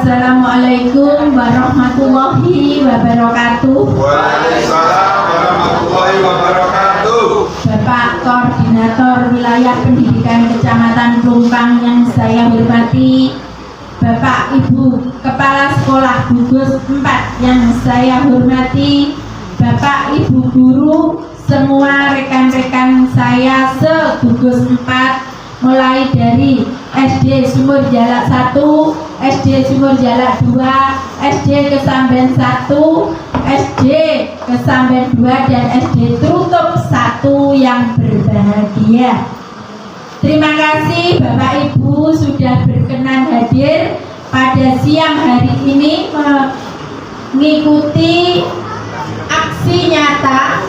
Assalamualaikum warahmatullahi wabarakatuh. Waalaikumsalam warahmatullahi wabarakatuh. Bapak Koordinator Wilayah Pendidikan Kecamatan Plumpang yang saya hormati, Bapak Ibu Kepala Sekolah Gugus 4 yang saya hormati, Bapak Ibu Guru, semua rekan-rekan saya se-Gugus 4, mulai dari SD Sumur Jalak 1, SD Sumur Jalak 2, SD Kesamben 1, SD Kesamben 2, dan SD Trutup 1 yang berbahagia. Terima kasih Bapak Ibu sudah berkenan hadir pada siang hari ini mengikuti aksi nyata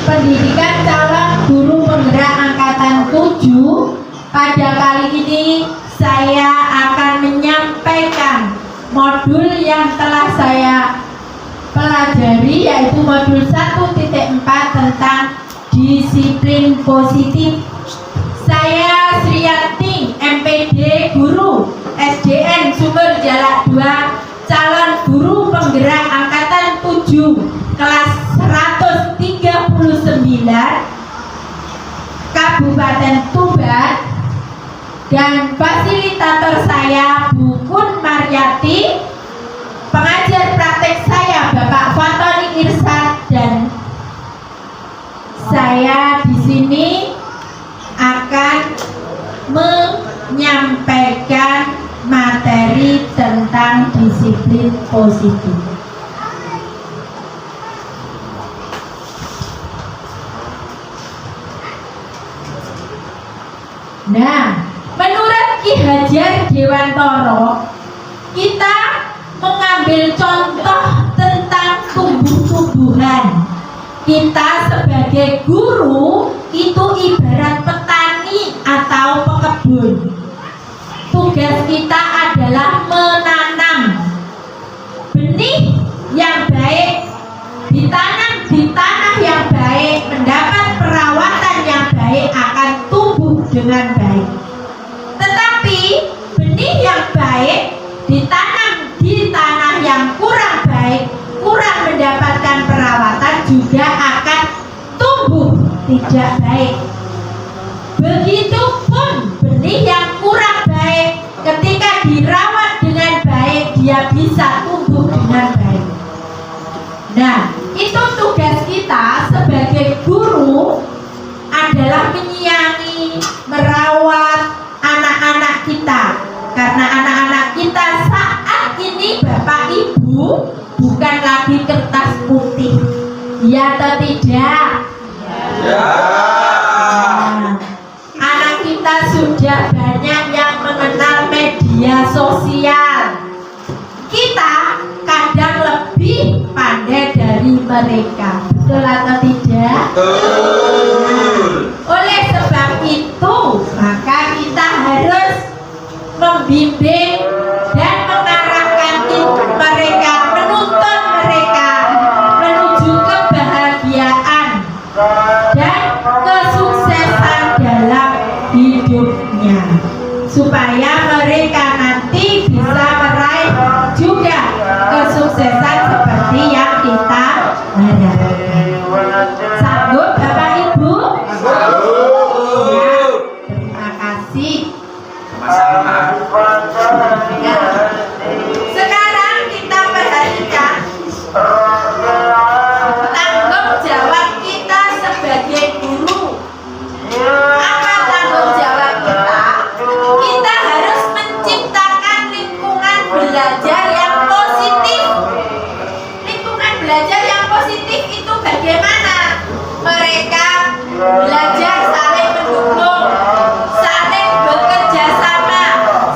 pendidikan calon guru penggerak angkatan 7. Pada kali ini saya akan menyampaikan modul yang telah saya pelajari, yaitu modul 1.4 tentang disiplin positif. Saya Sriyanti, MPD Guru SDN Sumur Jalak 2, calon guru penggerak angkatan 7 kelas 139 Kabupaten Tuban, dan fasilitator saya Bu Kun Maryati, pengajar praktek saya Bapak Fatoni Irsad, dan saya di sini akan menyampaikan materi tentang disiplin positif. Nah, menurut Ki Hajar Dewantoro, kita mengambil contoh tentang tumbuh-tumbuhan. Kita sebagai guru itu ibarat petani atau pekebun. Tugas kita adalah menanam benih yang baik, ditanam di tanah yang baik, mendapat perawatan yang baik, akan tumbuh dengan baik. Tetapi benih yang baik ditanam di tanah yang kurang baik, kurang mendapatkan perawatan, juga akan tumbuh tidak baik. Begitupun benih yang kurang baik, ketika dirawat dengan baik, dia bisa tumbuh dengan baik. Nah, itu tugas kita sebagai guru adalah menyiangi, merawat anak-anak kita. Karena anak-anak kita saat ini Bapak Ibu bukan lagi kertas putih. Ya atau tidak? Ya. Nah, anak kita sudah banyak yang mengenal media sosial. Kita kadang lebih pandai dari mereka. Betul atau tidak? Betul. Oleh sebab itu, maka kita harus membimbing dan mengarahkan mereka, menuntun mereka menuju kebahagiaan dan kesuksesan dalam hidupnya, supaya mereka nanti bisa meraih juga kesuksesan seperti yang kita harapkan. Sanggup Bapak Ibu? Ya, terima kasih. Sama-sama. Ya. Sekarang kita perhatikan tanggung jawab kita sebagai guru. Apa tanggung jawab kita? Kita harus menciptakan lingkungan belajar yang positif. Lingkungan belajar yang positif itu bagaimana? Mereka belajar saling mendukung, saling bekerja sama,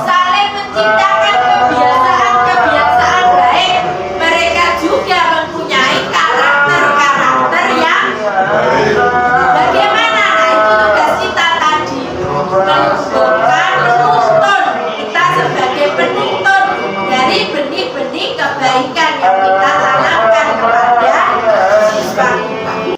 saling menciptakan kebiasaan-kebiasaan baik. Mereka juga mempunyai karakter-karakter yang bagaimana? Nah, itu tugas kita tadi, menumbuhkan, menuntun. Kita sebagai penuntun dari benih-benih kebaikan yang kita tanamkan kepada siswa kita.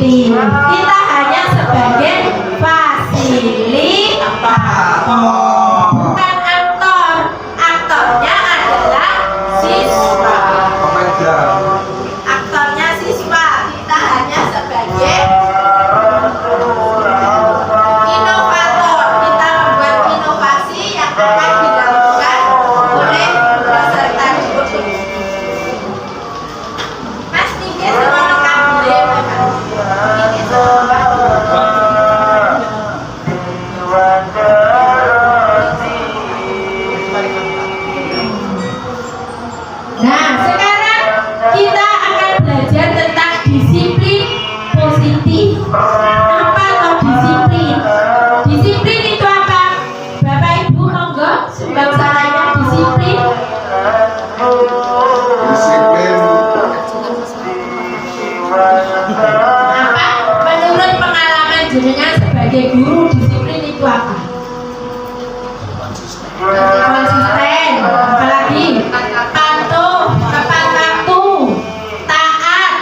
positif. Kita hanya sebagai fasilitator, bukan aktor. Aktornya adalah siswa. Aktornya siswa. Kita hanya sebagai inovator. Kita membuat inovasi yang akan dilakukan oleh peserta didik. Mas Niki sama rekan beliau memang ini semua. Nah, sekarang kita akan belajar tentang disiplin positif. Apa atau disiplin? Disiplin itu apa? Bapak Ibu monggo sumbang saranya disiplin. Disiplin. Apa? Menurut pengalaman jenengan sebagai guru, disiplin itu apa? Konsisten, apalagi patuh, tepat waktu, taat.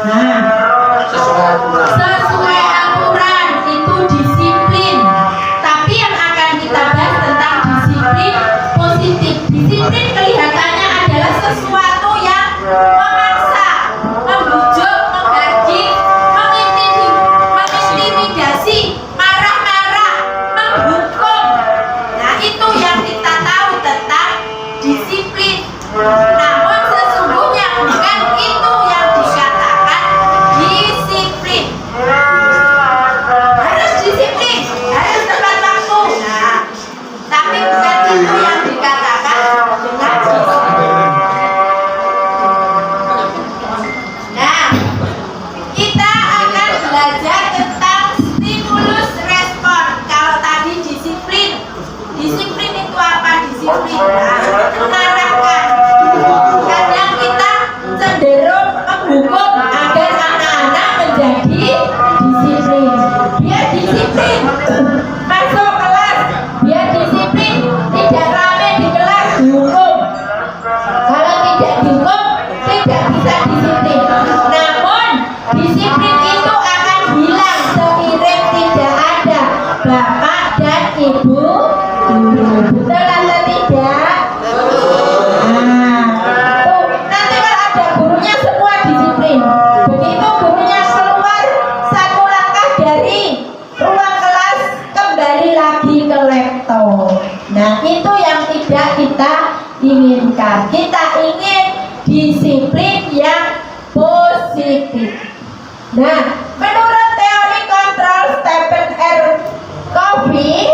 Nah, sesuai aturan itu disiplin. Tapi yang akan kita bahas tentang disiplin positif. Disiplin kelihatannya adalah sesuatu yang memaksa, membujuk, menggaji, mengintimidasi, marah-marah, menghukum. Nah, itu yang kita tahu tentang disiplin. Namun sesungguhnya bukan itu yang dikatakan disiplin. Harus disiplin, harus tepat waktu. Nah, tapi bukan itu yang dikatakan dengan disiplin. Nah, kita akan belajar tentang stimulus respon. Kalau tadi disiplin, disiplin itu apa? Disiplin, nah, mengarahkan. Kadang kita cenderung menghukum agar anak-anak menjadi disiplin. Biar disiplin, masuk kelas. Biar disiplin, tidak rame di kelas, dihukum. Kalau tidak dihukum, tidak bisa disiplin. Namun, disiplin itu akan hilang seiring tidak ada bapak dan ibu guru. Betul atau tidak? Nah, tuh, nanti kalau ada gurunya semua disiplin. Begitu gurunya keluar satu langkah dari ruang kelas, kembali lagi ke laptop. Nah, itu yang tidak kita inginkan. Kita ingin disiplin yang positif. Nah, menurut teori kontrol Stephen R. Covey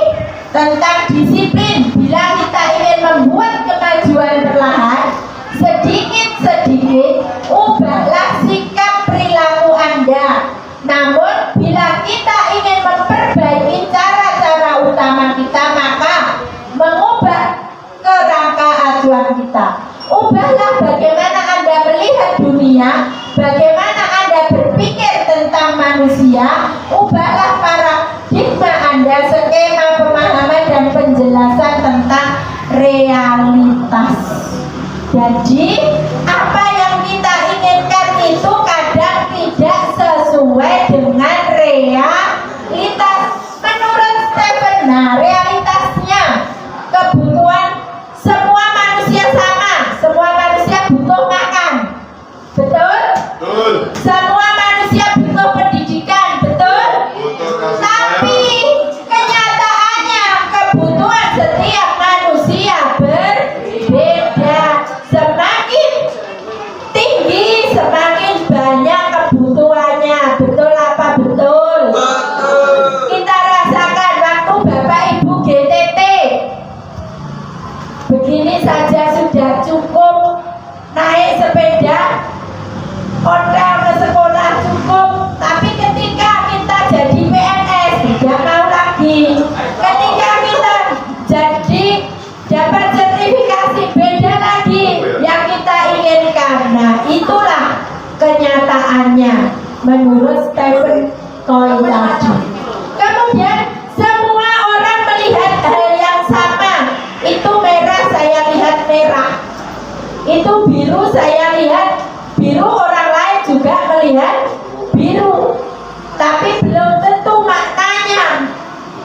tentang disiplin, bila kita ingin membuat kemajuan perlahan, sedikit-sedikit ubahlah sikap perilaku Anda. Namun, bila kita ingin memperbaiki cara-cara utama kita, maka mengubah kerangka acuan kita. Ubahlah bagaimana Anda melihat dunia, bagaimana Anda berpikir tentang manusia. Ubahlah paradigma Anda, skema pemahaman dan penjelasan tentang realitas. Jadi, apa yang kita inginkan itu kadang tidak sesuai dengan realitas. Menurut Stephen, nah, realitasnya kebutuhan semua manusia sama. Semua manusia butuh makan. Betul? Betul. Semua manusia butuh pendidikan. Betul? Tapi kenyataannya kebutuhan setiap manusia berbeda. Semakin tinggi, semakin banyak kebutuhannya. Betul apa betul? Betul. Kita rasakan waktu Bapak Ibu GTT. Begini saja sudah cukup. Naik sepeda, hotel ke sekolah cukup. Tapi ketika kita jadi PNS, tidak mau lagi. Ketika kita jadi dapat sertifikasi, beda lagi yang kita inginkan. Nah, itulah kenyataannya menurut Stephen Covey tadi. Kemudian semua orang melihat hal yang sama. Itu merah, saya lihat merah. Itu biru, saya lihat biru. Orang lain juga melihat biru. tapi belum tentu maknanya.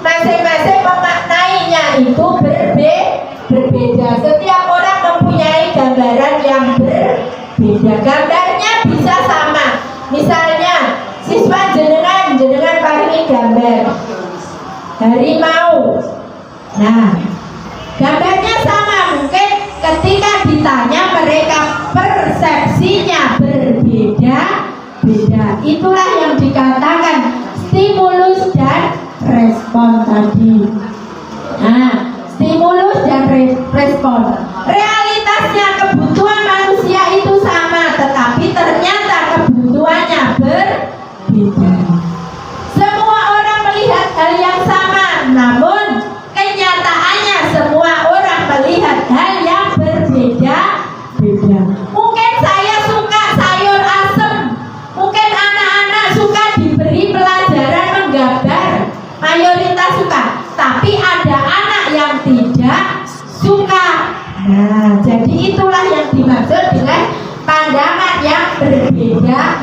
Masing-masing memaknainya itu berbeda. Setiap orang mempunyai gambaran yang berbeda. Gambarnya bisa sama. Misalnya siswa jenengan paringi gambar harimau. Nah, gambarnya sama. Mungkin ketika ditanya mereka persepsinya berbeda. Itulah yang dikatakan stimulus dan respon tadi. Nah, stimulus dan respon. Realitasnya kebutuhan manusia itu sama, tetapi ternyata kebutuhannya berbeda. Semua orang melihat hal yang sama, namun kenyataannya semua orang melihat hal yang berbeda. Mungkin saya suka sayur asem, mungkin anak-anak suka diberi pelajaran menggambar, mayoritas suka, tapi ada anak yang tidak suka. Nah, jadi itulah yang dimaksud dengan pandangan yang berbeda.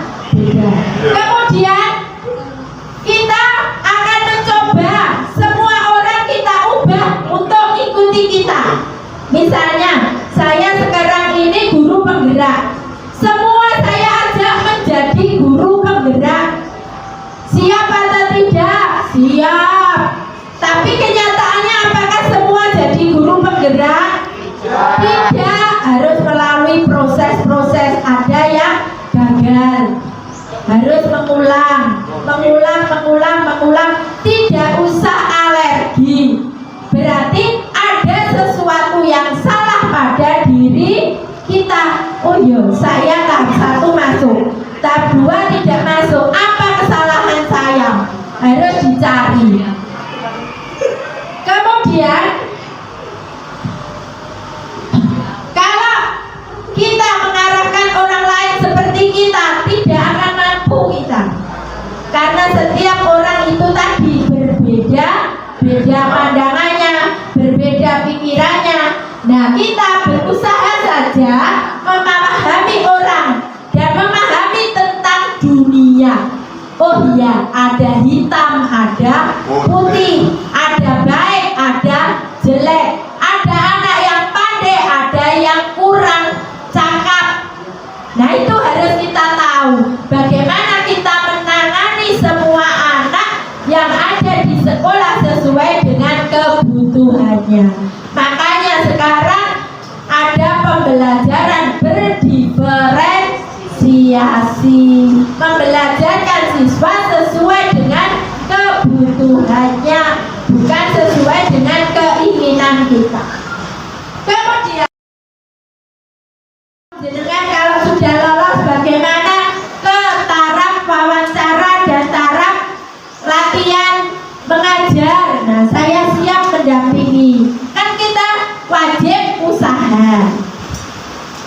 Kemudian kita akan mencoba semua orang kita ubah untuk ikuti kita. Misalnya saya sekarang ini guru penggerak, semua saya ajak menjadi guru penggerak. Siap atau tidak? Siap. Tapi kenyataannya apakah semua jadi guru penggerak? Tidak, harus melalui proses-proses. Ada yang gagal, harus mengulang. Tidak usah alergi. Berarti ada sesuatu yang salah pada diri kita. Oh iya, saya tahap 1 masuk, tahap 2 tidak masuk. Apa kesalahan saya? Harus dicari. Kemudian kalau kita mengarahkan orang lain seperti kita, tidak akan mampu kita. Karena setiap orang itu tadi berbeda pandangannya, berbeda pikirannya. Nah, kita berusaha saja memahami orang dan memahami tentang dunia. Oh iya, ada hitam, ada putih, ada baik, ada jelek, ada anak yang pandai, ada yang kurang cakap. Nah, itu harus kita tahu bagaimana kita menangani semua anak yang ada di sekolah sesuai dengan kebutuhannya. Makanya sekarang ada pembelajaran berdiferensiasi, membelajarkan siswa sesuai dengan kebutuhannya, bukan sesuai dengan keinginan kita. Kemudian jenengan kalau sudah lolos bagaimana ke taraf wawancara dan taraf latihan mengajar. Nah, saya siap mendampingi. Kan kita wajib usaha.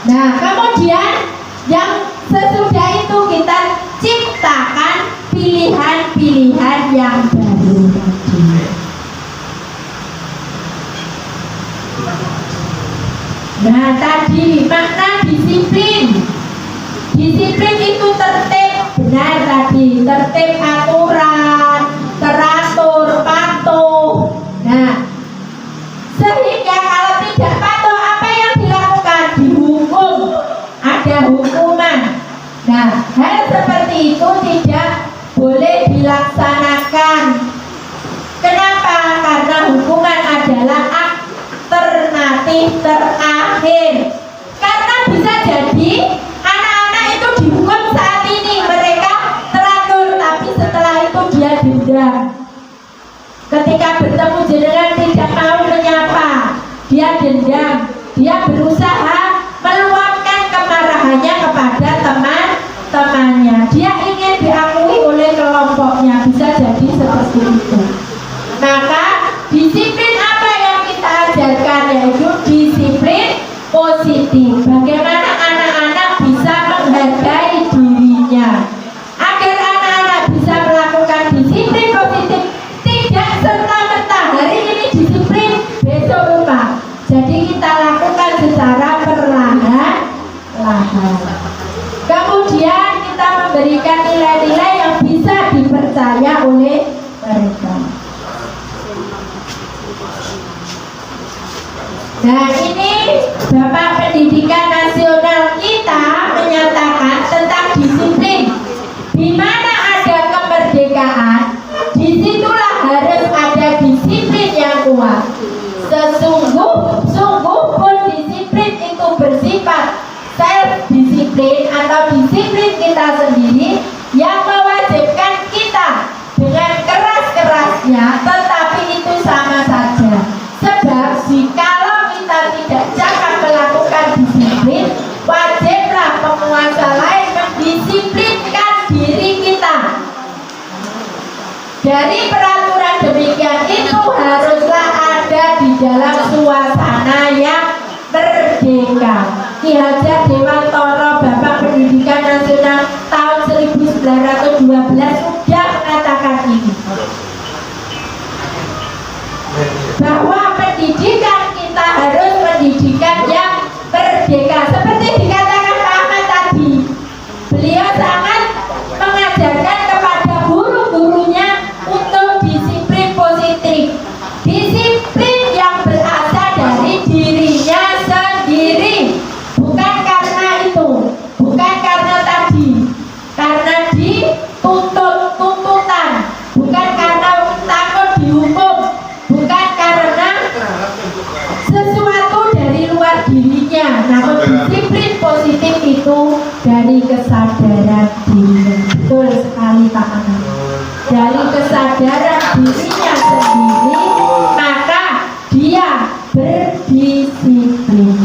Nah, kemudian yang sesudah itu kita ciptakan pilihan-pilihan yang baru tadi. Nah, tadi makna disiplin. Disiplin itu tertib, benar tadi, tertib, aturan, teratur, patuh. Nah, sehingga kalau tidak patuh, apa yang dilakukan? Dihukum, ada hukuman. Nah, hal seperti itu tidak boleh dilaksanakan. Kenapa? Karena hukuman adalah alternatif terakhir. Karena bisa jadi anak-anak itu dihukum saat ini, mereka teratur, tapi setelah itu dia dendam. Ketika bertemu jenengan tidak mau menyapa, dia dendam. Dia berusaha meluapkan kemarahannya kepada teman-temannya. Dia ingin diakui oleh kelompoknya, bisa jadi seperti itu. Maka disiplin apa yang kita ajarkan, yaitu disiplin positif. Bagaimana anak-anak bisa menghargai dirinya, agar anak-anak bisa melakukan disiplin positif. Tidak serta-merta hari ini disiplin, besok lupa. Jadi kita lakukan dipercaya oleh mereka. Nah, ini Bapak Pendidikan Nasional kita menyatakan tentang disiplin. Di mana ada kemerdekaan, disitulah harus ada disiplin yang kuat. Sungguh pun disiplin itu bersifat self-disiplin atau disiplin kita sendiri yang mewajibkan kita dengan keras-kerasnya, tetapi itu sama saja. Sebab jikalau kita tidak cakap melakukan disiplin, wajiblah penguasa lain mendisiplinkan diri kita. Dari peraturan demikian itu haruslah ada di dalam suasana yang merdeka. Ki Hajar Dewantara, Bapak Pendidikan Nasional tahun 1912 sudah mengatakan ini, bahwa pendidikan kita harus pendidikan yang merdeka. Seperti dikatakan Pak Ahmad tadi, beliau sangat mengajarkan kepada guru-gurunya untuk disiplin positif, disiplin yang berasal dari dirinya sendiri, bukan karena itu, bukan karena tadi, karena dituntut tuntutan, bukan karena takut dihukum, bukan karena sesuatu dari luar dirinya, namun disiplin positif itu dari kesadaran dirinya. Betul sekali Pak Anak. Dari kesadaran dirinya sendiri, maka dia berdisiplin.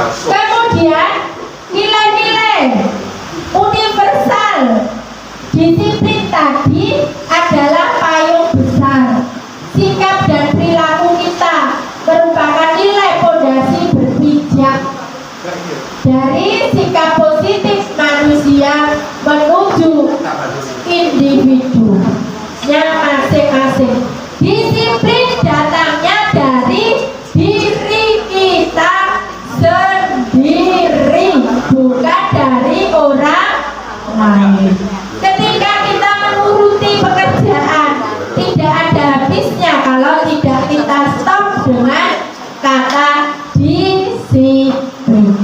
Kemudian nilai-nilai universal disiplin tadi adalah payung besar. Sikap dan perilaku kita merupakan nilai fondasi berpijak dari sikap positif manusia menuju individunya masing-masing. Disiplin datangnya dari diri kita sendiri, bukan dari orang lain. Ketika kita menuruti pekerjaan, tidak ada habisnya kalau tidak kita stop dengan kata disiplin.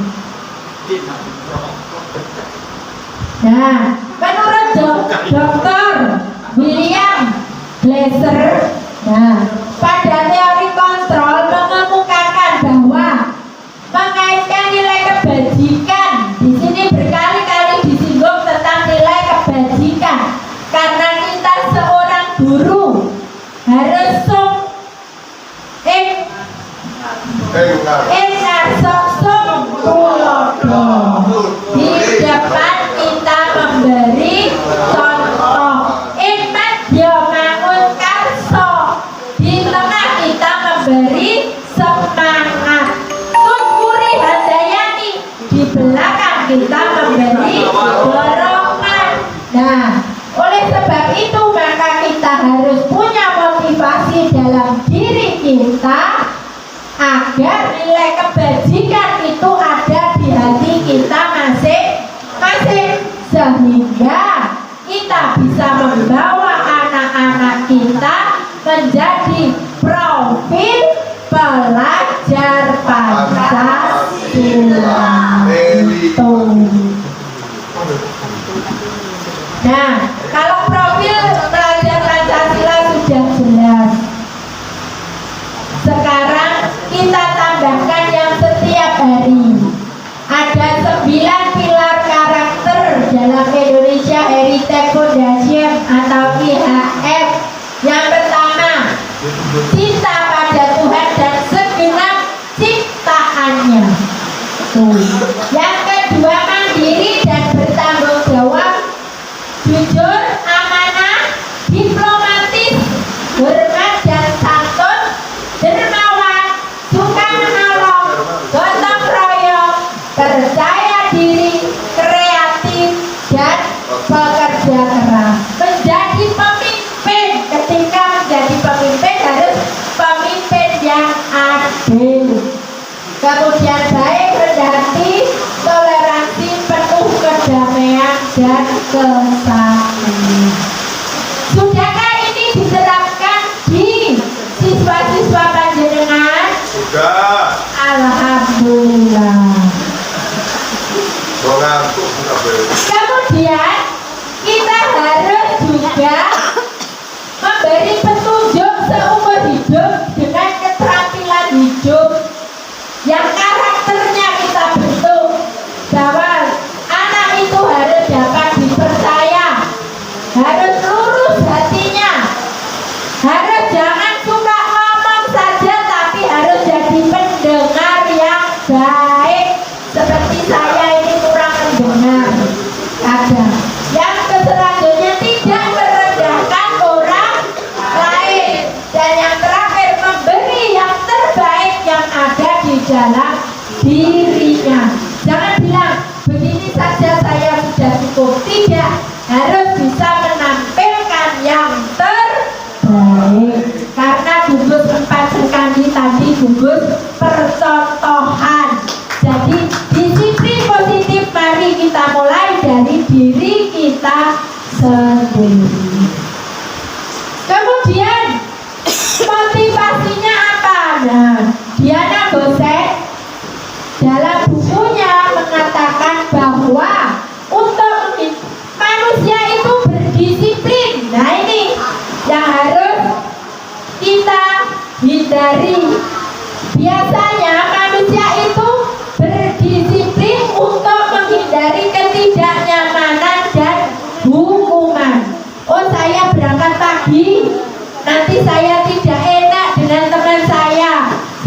Nah, menurut Dr. William Glasser, pada teori kontrol mengemukakan bahwa mengaitkan nilai kebajikan, di sini berkali-kali disinggung tentang nilai kebajikan, karena kita seorang guru harus di depan kita memberi contoh, di tengah kita memberi semangat, Tutkuri Handayani di belakang kita memberi dorongan. Nah, oleh sebab itu maka kita harus punya motivasi dalam diri kita agar nilai kebajikan itu ada di hati kita masing-masing, sehingga kita bisa membawa anak-anak kita menjadi profil pelajar Pancasila. Nah, kalau profil pelajar Pancasila sudah jelas, sekarang kita tambahkan yang setiap hari. Ada 9 pilar karakter dalam Indonesia Heritage Foundation atau IHF. Yang pertama, cinta pada Tuhan dan segenap ciptaannya. Yang kedua, mandiri dan bertanggung jawab, jujur, amanah, diplomatis, hormat dan santun, dermawan, suka menolong, gotong royong, percaya diri, kreatif, dan pekerja keras. Menjadi pemimpin, ketika menjadi pemimpin harus pemimpin yang adil, kemudian baik, rendah hati, toleransi, penuh kedamaian dan kesatuan. sendiri. Kemudian motivasinya apa? Nah, Diana Gosek dalam bukunya mengatakan bahwa untuk manusia itu berdisiplin. Nah, ini yang harus kita hindari. Biasanya manusia itu berdisiplin untuk menghindari ketidaknyamanan dan hukuman. Oh, saya berangkat pagi, nanti saya tidak enak dengan teman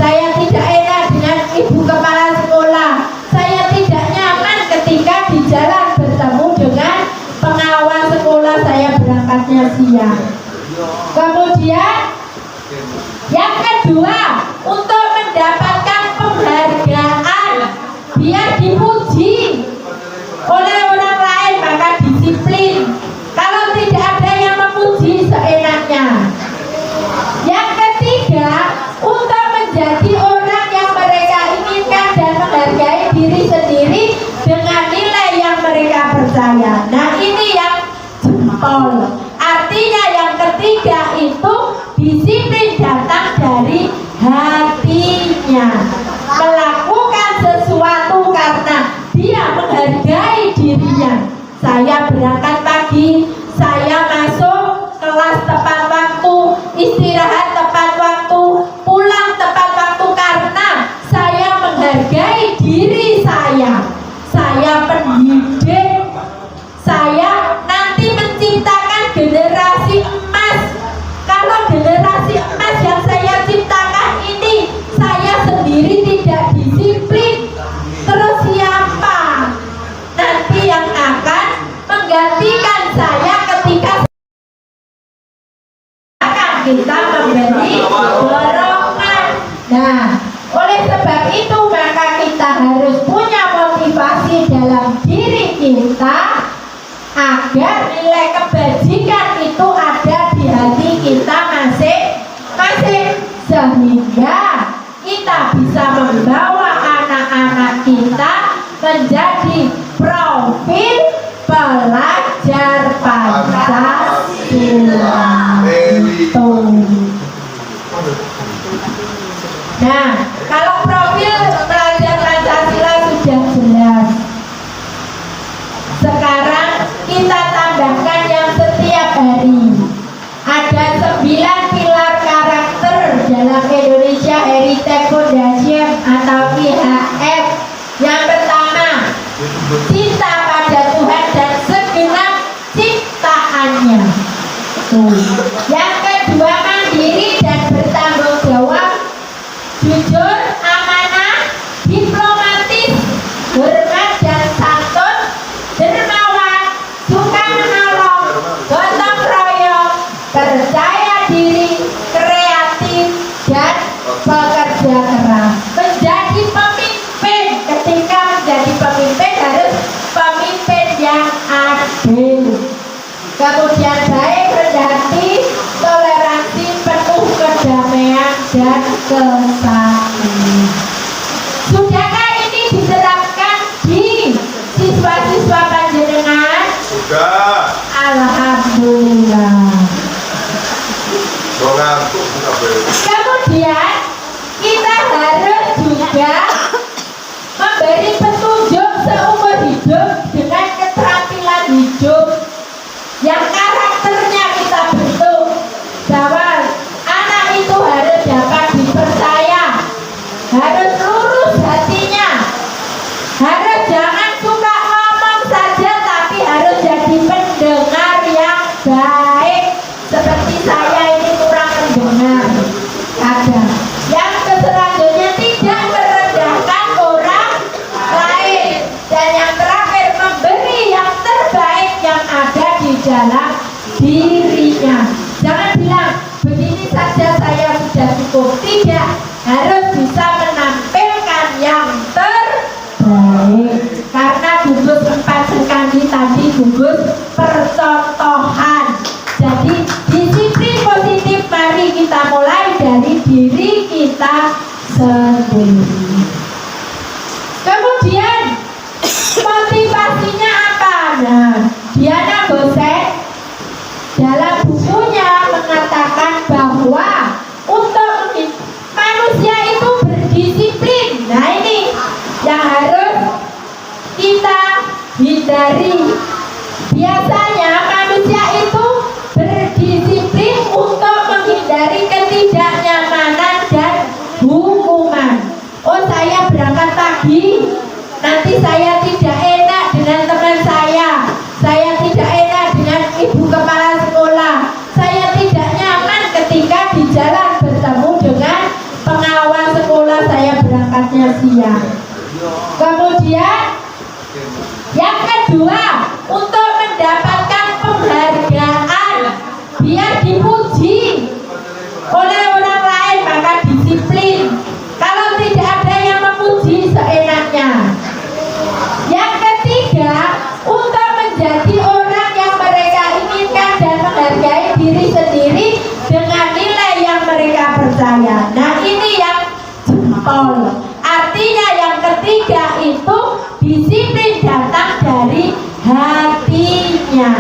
saya tidak enak dengan ibu kepala sekolah, saya tidak nyaman ketika di jalan bertemu dengan pengawal sekolah, saya berangkatnya siang. Kemudian yang kedua, untuk mendapatkan penghargaan, biar dipuji oleh orang lain, maka disiplin. Kalau tidak ada yang memuji seenaknya. Yang ketiga, untuk menjadi orang yang mereka inginkan dan menghargai diri sendiri dengan nilai yang mereka percaya. Nah, ini yang jempol. Artinya yang ketiga itu disiplin datang dari hatinya, melakukan sesuatu karena dia menghargai dirinya. Saya berangkat pagi, saya masuk kelas tepat waktu, istirahat tepat waktu, pulang tepat waktu karena saya menghargai diri saya. Saya pendidik, saya nanti menciptakan generasi emas. Kalau generasi emas yang saya ciptakan ini saya sendiri tidak disiplin, terus siapa nanti yang akan menggantikan saya ketika akan kita memberi dorongan. Nah, oleh sebab itu maka kita harus punya motivasi dalam diri kita agar nilai kebajikan itu ada di hati kita masing-masing, sehingga kita bisa membawa anak-anak kita menjadi profil pelajar Pancasila. Nah, kalau profil pelajar Pancasila sudah jelas, sekarang kita tambahkan yang setiap hari. Ada 9 pilar karakter dalam Indonesia Heritage Foundation atau IHF. Yang pertama, cinta pada Tuhan dan segenap ciptaannya. Yang kedua, mandiri dan bertanggung jawab, jujur, amanah, diplomatis, hormat dan santun, dermawan, suka menolong, gotong royong, percaya diri, kreatif, dan pekerja keras. Menjadi pemimpin, ketika menjadi pemimpin harus pemimpin yang adil. Kemudian baik, rendah hati, toleransi, penuh kedamaian dan kesatuan. Sudahkah ini diterapkan di siswa-siswa panjenengan? Sudah. Alhamdulillah. Kemudian kita harus juga memberi petunjuk seumur hidup dengan keterampilan hidup yang karakternya kita bentuk, bahwa anak itu harus dapat dipercaya, harus lurus hatinya, harus jangan suka ngomong saja tapi harus jadi pendengar yang baik. Seperti saya ini kurang mendengar, ada yang selanjutnya tidak merendahkan orang lain, dan yang terakhir memberi yang terbaik yang ada di dalam dirinya. Jangan bilang begini saja saya sudah cukup, tidak, harus bisa menampilkan yang terbaik. Karena gugus 4 sekali tadi gugus percontohan. Jadi disiplin positif mari kita mulai dari diri kita sendiri. Kemudian motivasinya apa? Nah, Diana Gosek dalam bukunya mengatakan bahwa untuk manusia itu berdisiplin. Nah ini yang harus kita hindari. Biasanya manusia itu berdisiplin untuk menghindari ketidaknyamanan dan hukuman. Oh, saya berangkat pagi, nanti saya tidak enak dengan teman saya tidak enak dengan ibu kepala sekolah, saya tidak nyaman ketika di jalan bertemu dengan pengawal sekolah, saya berangkatnya siang. Kemudian yang kedua, untuk mendapatkan penghargaan, biar dipuji oleh orang lain, maka disiplin. Kalau tidak ada yang memuji seenaknya. Yang ketiga, untuk menjadi orang yang mereka inginkan dan menghargai diri sendiri dengan nilai yang mereka percaya. Nah ini yang jempol. Artinya yang ketiga itu disiplin datang dari hatinya,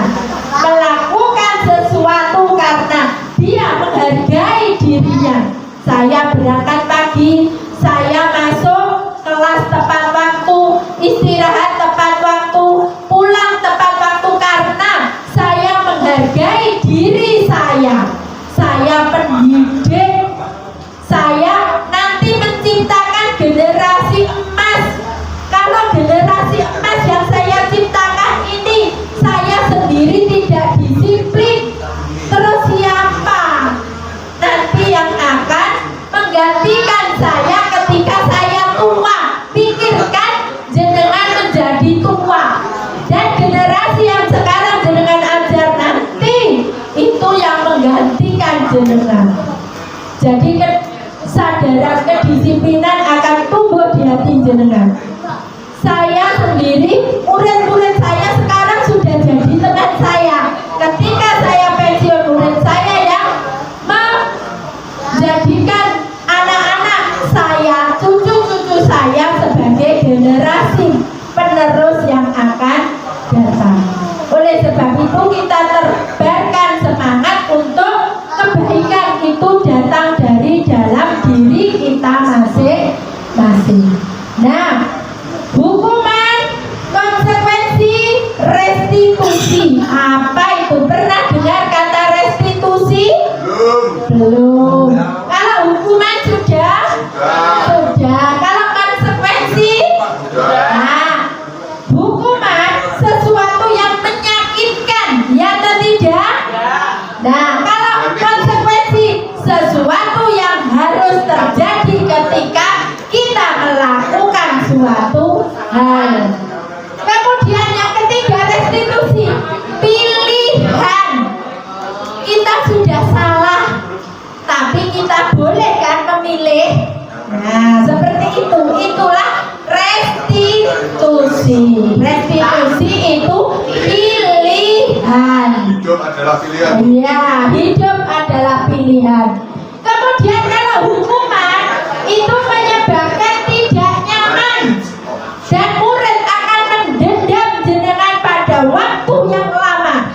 melakukan sesuatu karena dia menghargai dirinya. Saya berangkat pagi, saya masuk kelas tepat waktu, istirahat tepat waktu, pulang tepat waktu karena saya menghargai diri saya. Saya pendidik, saya nanti menciptakan generasi emas. Kalau generasi emas yang saya ciptakan ini saya sendiri tidak disiplin, terus siapa nanti yang akan menggantikan saya ketika saya tua? Pikirkan jenengan menjadi tua, dan generasi yang sekarang jenengan ajar nanti itu yang menggantikan jenengan. Jadi kesadaran kedisiplinan akan tumbuh di hati jenengan. Saya sendiri, murid-murid saya sekarang sudah jadi teman saya. Ketika saya pensiun, murid saya yang menjadikan anak-anak saya, cucu-cucu saya sebagai generasi penerus yang akan datang. Oleh sebab itu kita tebarkan semangat untuk kebaikan itu datang dari dalam diri kita masing-masing. Nah, hukuman, konsekuensi, restitusi. Apa itu? Pernah dengar kata restitusi? Belum. Kalau hukuman sudah? Sudah. Kalau konsekuensi? Nah, hukuman sesuatu yang menyakitkan, ya atau tidak? Nah, kalau konsekuensi sesuatu yang harus terjadi ketika kita melakukan suatu hal. Kemudian yang ketiga, restitusi, pilihan. Kita sudah salah, tapi kita boleh kan memilih. Nah, seperti itu. Itulah restitusi. Restitusi itu pilihan. Hidup adalah pilihan. Ya, hidup adalah pilihan. Kemudian kalau hukuman itu menyebabkan tidak nyaman, dan murid akan mendendam jenengan pada waktu yang lama.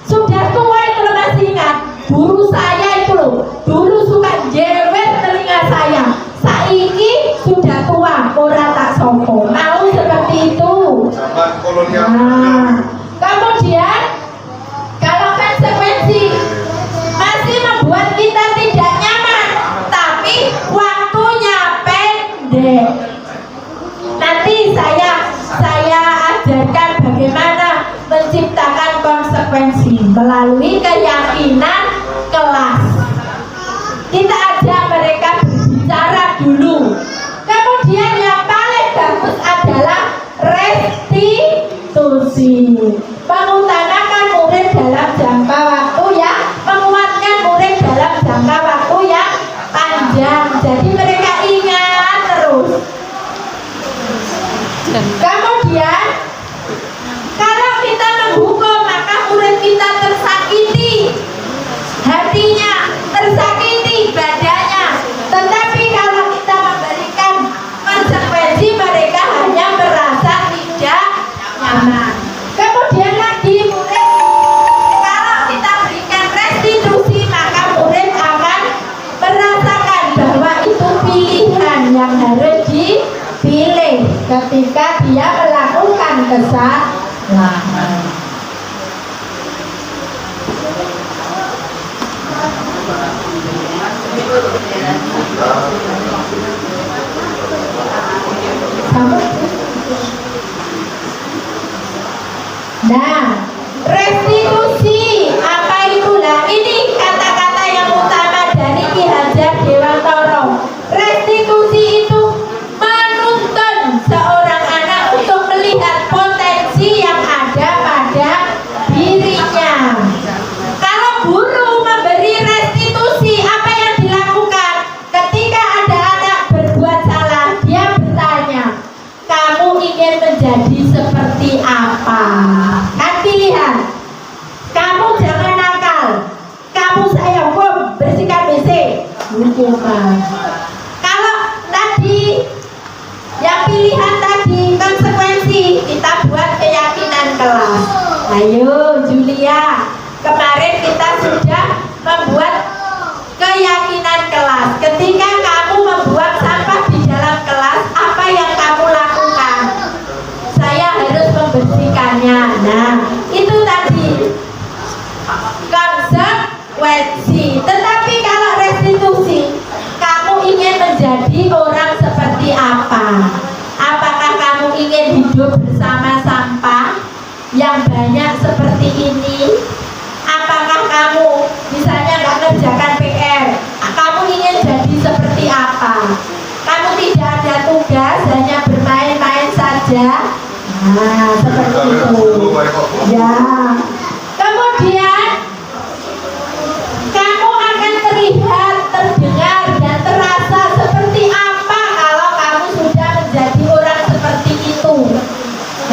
Sudah tua itu loh, masih ingat guru saya itu loh, dulu suka jewer telinga saya. Saiki sudah tua, ora tak sopo. Mau seperti itu. Zaman kolonial. Nah, kemudian kalau konsekuensi masih membuat kita tidak nyaman, tapi waktunya pendek. Nanti saya ajarkan bagaimana menciptakan konsekuensi melalui keyakinan kelas. Kita ajak mereka berbicara dulu. Kemudian yang paling bagus adalah restitusi. Mengutamakan murid dalam jangka waktu yang menguatkan murid dalam jangka waktu yang panjang. Jadi mereka ingat terus. Kemudian kalau kita menghukum, maka murid kita tersakiti, hatinya tersakiti, badan Kalau tadi yang pilihan tadi konsekuensi, kita buat keyakinan kelas. Ayo Julia, kemarin kita sudah membuat keyakinan kelas. Ketika kamu membuang sampah di dalam kelas, apa yang kamu lakukan? Saya harus membersihkannya. Nah, itu tadi konsekuensi. Tetapi kalau restitusi, kamu ingin menjadi orang seperti apa? Apakah kamu ingin hidup bersama sampah yang banyak seperti ini? Apakah kamu misalnya nggak kerjakan PR? Kamu ingin jadi seperti apa? Kamu tidak ada tugas, hanya bermain-main saja? Nah, seperti itu. Ya. Kemudian kamu akan terlihat, terdengar, dan terasa seperti apa kalau kamu sudah menjadi orang seperti itu.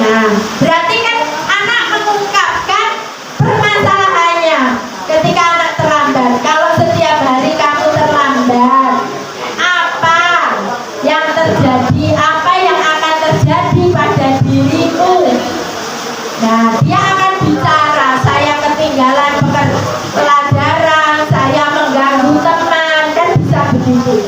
Nah, berarti kan anak mengungkapkan permasalahannya. Ketika anak terlambat, kalau setiap hari kamu terlambat, apa yang terjadi, apa yang akan terjadi pada dirimu? Nah, dia akan bicara, saya ketinggalan pelajaran, saya mengganggu teman, dan bisa begitu.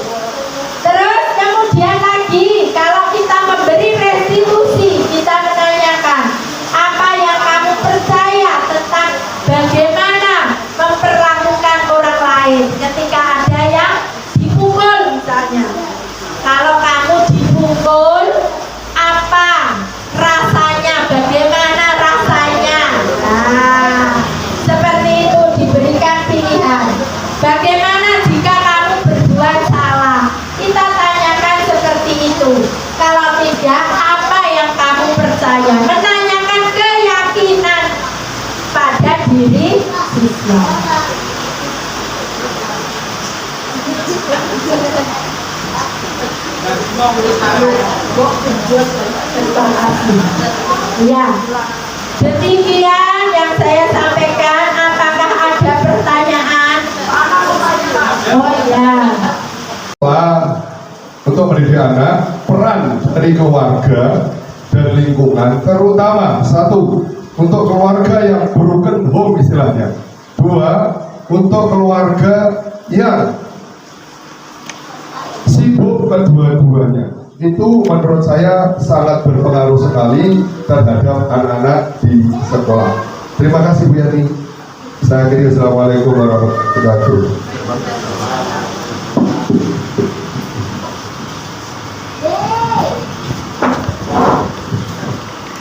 Terus kemudian lagi, kalau kita memberi restitusi, kita menanyakan apa yang kamu percaya tentang bagaimana memperlakukan orang lain ketika ada yang dipukul misalnya. Kalau kamu dipukul, apa rasanya, bagaimana rasanya? Nah, seperti itu, diberikan pilihan. Bagaimana jika kamu berbuat salah? Kita tanyakan seperti itu. Kalau tidak, apa yang kamu percaya? Menanyakan keyakinan pada diri siswa. Ya, demikian yang saya sampaikan. Apakah ada pertanyaan? Oh ya. Untuk mendidik anak, peran dari keluarga dan lingkungan, terutama satu, untuk keluarga yang broken home istilahnya. Dua, untuk keluarga yang sibuk kedua-duanya. Itu menurut saya sangat berpengaruh sekali terhadap anak-anak di sekolah. Terima kasih Bu Yani. Saya akhiri. Assalamualaikum warahmatullahi wabarakatuh.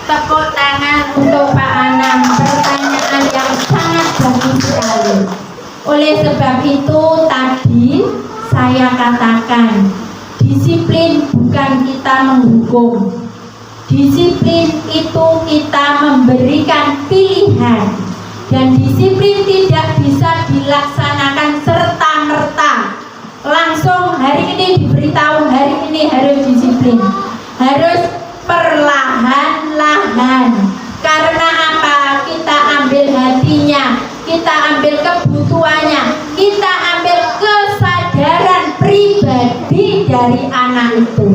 Tepuk tangan untuk Pak Anam. Pertanyaan yang sangat bagus sekali. Oleh sebab itu tadi saya katakan, disiplin bukan kita menghukum. Disiplin itu kita memberikan pilihan. Dan disiplin tidak bisa dilaksanakan serta-merta. Langsung hari ini diberitahu, hari ini harus disiplin. Harus perlahan-lahan. Karena apa? Kita ambil hatinya, kita ambil kebutuhannya, kita ambil kesadaran pribadi dari anak itu.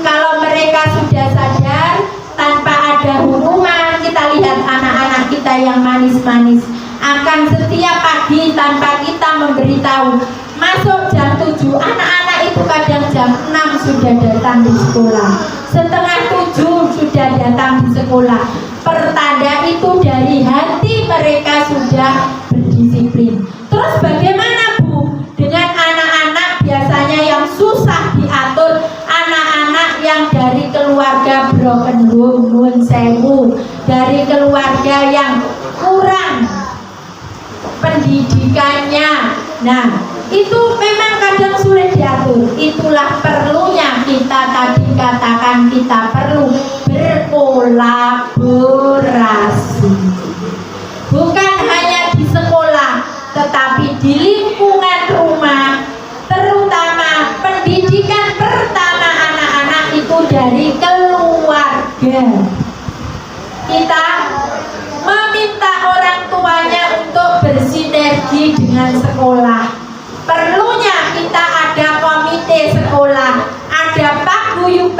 Kalau mereka sudah sadar tanpa ada hukuman, kita lihat anak-anak kita yang manis-manis akan setiap pagi tanpa kita memberitahu, masuk jam 7, anak-anak itu kadang jam 6 sudah datang di sekolah, setengah 7 sudah datang di sekolah. Pertanda itu dari hati mereka sudah berdisiplin. Terus bagaimana Bu dengan anak-anak biasanya yang susah diatur, anak-anak yang dari keluarga broken home, nun sewu, dari keluarga yang kurang pendidikannya? Nah, itu memang kadang sulit diatur. Itulah perlunya kita tadi katakan, kita perlu berkolaborasi. Bukan hanya di sekolah, tetapi di lingkungan rumah, terutama pendidikan pertama anak-anak itu dari keluarga. Kita meminta orang tuanya untuk bersinergi dengan sekolah. Perlunya kita ada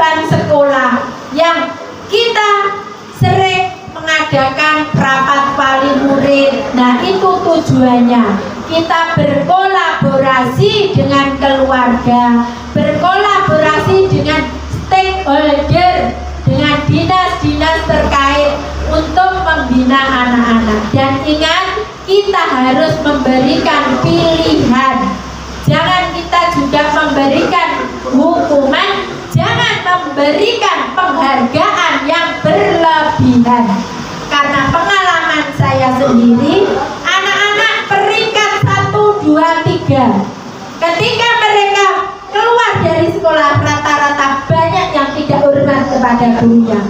kehidupan sekolah yang kita sering mengadakan rapat wali murid. Nah, itu tujuannya. Kita berkolaborasi dengan keluarga, berkolaborasi dengan stakeholder, dengan dinas-dinas terkait untuk membina anak-anak. Dan ingat, kita harus memberikan pilihan. Jangan kita juga memberikan hukuman, jangan memberikan penghargaan yang berlebihan. Karena pengalaman saya sendiri, anak-anak peringkat 1, 2, 3, ketika mereka keluar dari sekolah, rata-rata banyak yang tidak hormat kepada gurunya.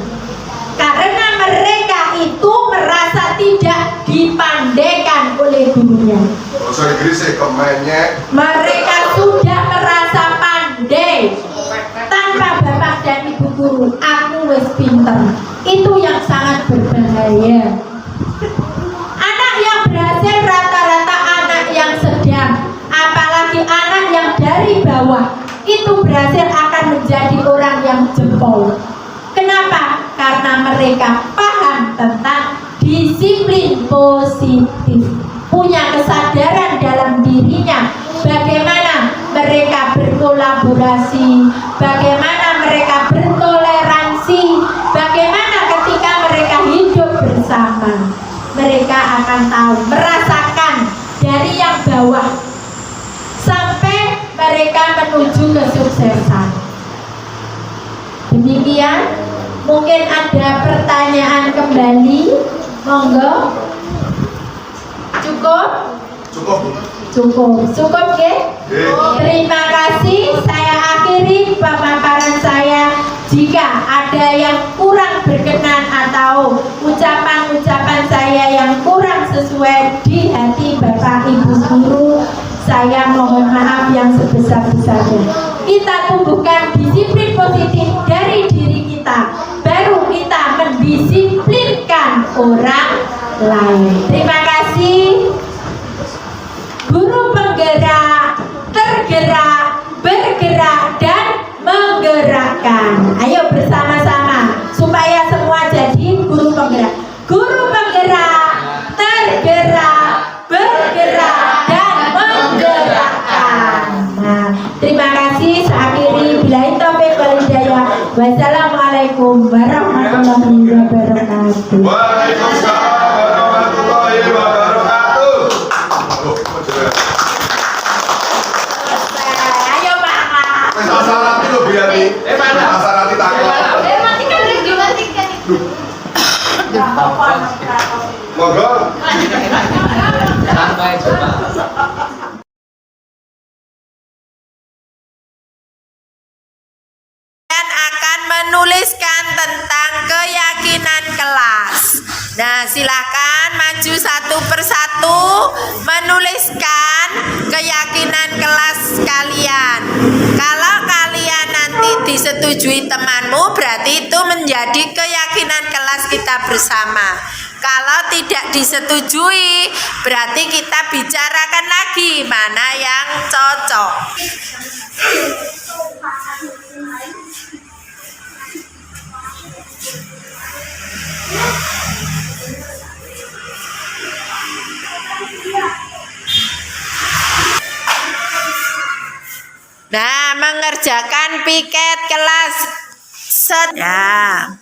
Karena mereka itu merasa tidak dipandaikan oleh gurunya. Mereka sudah merasa pandai tanpa bapak dan ibu guru. Aku wis pinter. Itu yang sangat berbahaya. Anak yang berhasil rata-rata anak yang sedang, apalagi anak yang dari bawah, itu berhasil akan menjadi orang yang jempol. Kenapa? Karena mereka paham tentang disiplin positif, punya kesadaran dalam dirinya bagaimana mereka berkolaborasi, bagaimana mereka bertoleransi, bagaimana ketika mereka hidup bersama. Mereka akan tahu, merasakan dari yang bawah sampai mereka menuju kesuksesan. Demikian, mungkin ada pertanyaan kembali, monggo. Cukup ke? Terima kasih. Saya akhiri pemaparan saya. Jika ada yang kurang berkenan atau ucapan-ucapan saya yang kurang sesuai di hati Bapak Ibu guru, saya mohon maaf yang sebesar-besarnya. Kita tumbuhkan disiplin positif dari diri kita, baru kita mendisiplinkan orang lain. Terima kasih. Guru penggerak, tergerak, bergerak, dan menggerakkan. Ayo bersama-sama supaya semua jadi guru penggerak. Guru penggerak, tergerak, bergerak, dan menggerakkan. Nah, terima kasih. Saya akhiri. Billahi taufiq wal hidayah. Wassalamualaikum warahmatullahi wabarakatuh. Waalaikumsalam warahmatullahi wabarakatuh. Ayo Pak. Masalah itu biari. Masalah itu takut. Matikan dulu, matikan. Monggo. Sampai coba. Akan menuliskan tentang keyakinan kelas. Nah, silakan maju satu persatu menuliskan keyakinan kelas kalian. Kalau kalian nanti disetujui temanmu, berarti itu menjadi keyakinan kelas kita bersama. Kalau tidak disetujui, berarti kita bicarakan lagi mana yang cocok. Nah, mengerjakan piket kelas sedang.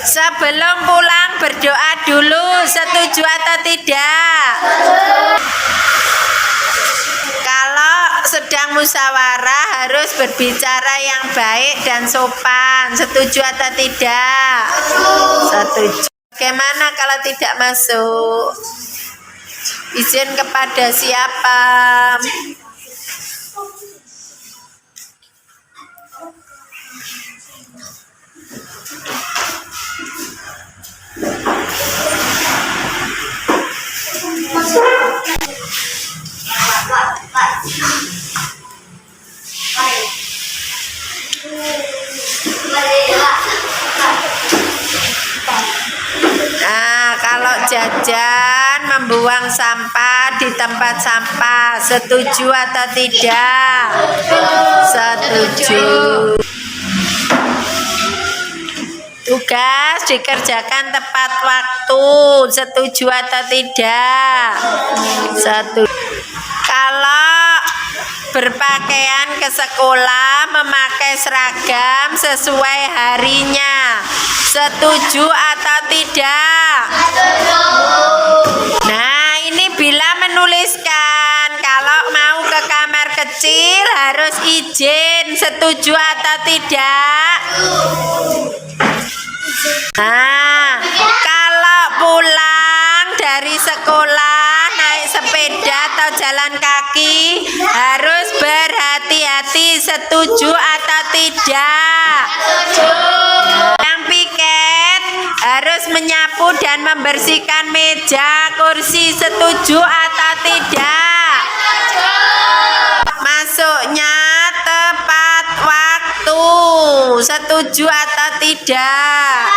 Sebelum pulang berdoa dulu, setuju atau tidak? Kalau sedang musyawarah harus berbicara yang baik dan sopan. Setuju atau tidak? Setuju. Bagaimana kalau tidak masuk? Izin kepada siapa? Kalau jajan membuang sampah di tempat sampah, setuju atau tidak? Setuju. Tugas dikerjakan tepat waktu, setuju atau tidak? Setuju. Kalau berpakaian ke sekolah memakai seragam sesuai harinya, setuju atau tidak? Nah, ini Bila menuliskan kalau mau ke kamar kecil harus izin, setuju atau tidak? Nah, kalau pulang dari sekolah naik sepeda atau jalan kaki harus berhati-hati, setuju atau tidak? Yang piket harus menyapu dan membersihkan meja, kursi, setuju atau tidak? Masuknya tepat waktu, setuju atau tidak?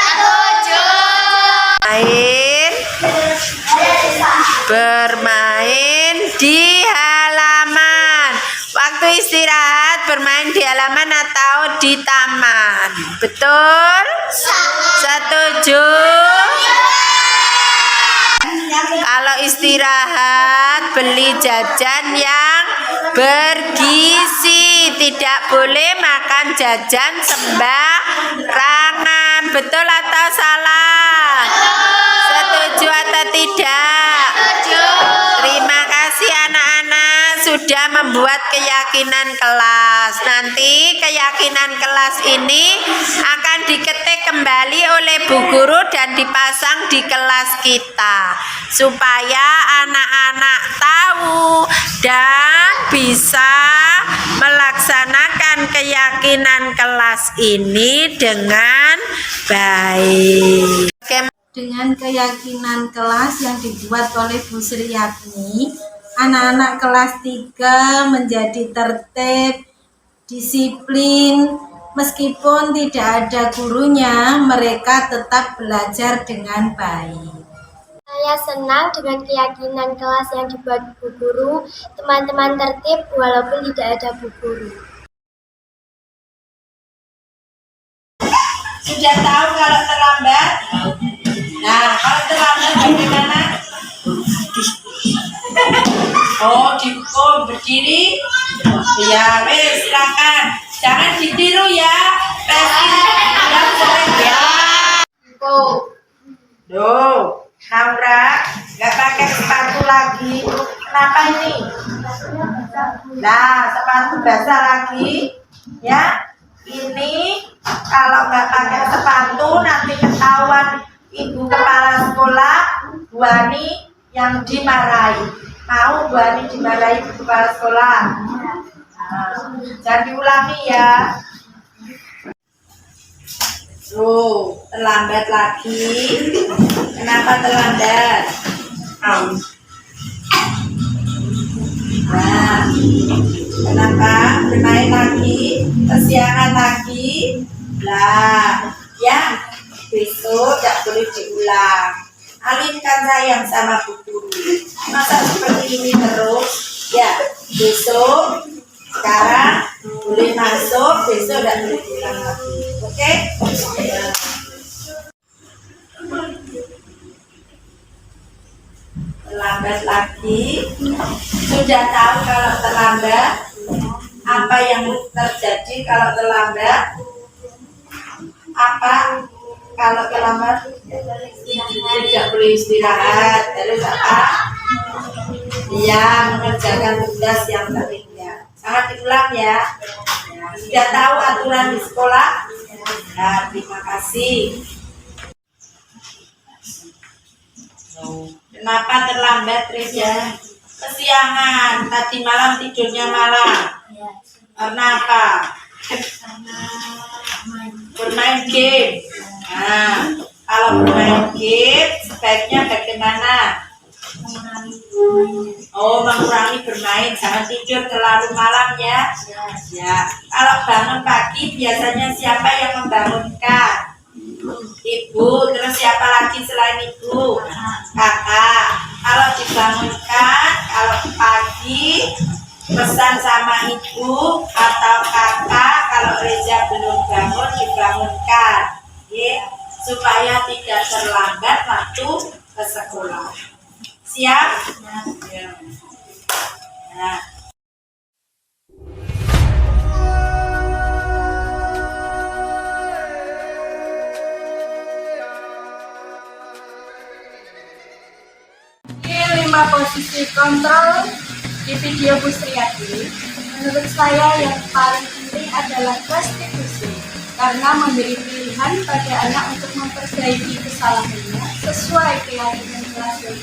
Bermain di halaman. Waktu istirahat bermain di halaman atau di taman. Betul? Setuju? Kalau istirahat beli jajan yang bergizi, tidak boleh makan jajan sembarangan. Betul atau salah? Setuju atau tidak? Terima kasih anak-anak sudah membuat keyakinan kelas. Nanti keyakinan kelas ini akan diketik kembali oleh Bu Guru dan dipasang di kelas kita supaya anak-anak tahu dan bisa melaksanakan keyakinan kelas ini dengan baik. Dengan keyakinan kelas yang dibuat oleh Bu Sriyatni, anak-anak kelas 3 menjadi tertib, disiplin. Meskipun tidak ada gurunya, mereka tetap belajar dengan baik. Saya senang dengan keyakinan kelas yang dibuat Bu Guru. Teman-teman tertib walaupun tidak ada Bu Guru. Sudah tahu kalau terlambat? Nah, kalau terlambat bagaimana? Berdiri. Ya, wes silakan. Jangan ditiru ya. Naura, nggak pakai sepatu lagi. Kenapa ini? Nah, sepatu basah lagi. Ya, ini kalau nggak pakai sepatu nanti ketahuan Ibu Kepala Sekolah Bu Ani yang dimarahi. Mau Bu Ani dimarahi Ibu Kepala Sekolah? Nah, jangan diulangi ya. Terlambat lagi. Kenapa terlambat? Nah, kenapa bermain lagi? Kesiangan lagi? Lah, ya besok tidak boleh diulang. Alinkan sayang sama Bu Guru. Masa seperti ini terus? Ya, besok sekarang boleh masuk, besok tidak boleh diulang lagi. Oke? Terlambat lagi. Sudah tahu kalau terlambat? Apa yang terjadi kalau terlambat? Apa? Kalau terlambat tidak boleh istirahat. Terus apa? Ya, mengerjakan tugas yang tertinggal. Sangat diulang ya. Sudah tahu aturan di sekolah? Nah, terima kasih. Kenapa terlambat, Reza? Kesiangan. Tadi malam tidurnya malam. Karena apa? Bermain game. Nah, kalau bermain game sebaiknya bagaimana? Mengurangi bermain, jangan tidur terlalu malam ya. Ya. Kalau bangun pagi biasanya siapa yang membangunkan? Ibu, terus siapa lagi selain ibu? Kakak. Kalau dibangunkan, kalau pagi pesan sama ibu atau kakak, kalau Reza belum bangun dibangunkan, ya, supaya tidak terlambat waktu ke sekolah. Siap? Ya. Nah. Ini 5 posisi kontrol di video Bu Sriati. Menurut saya yang paling penting adalah restitusi, karena memberi pilihan pada anak untuk memperbaiki kesalahannya sesuai keyakinan kelas yang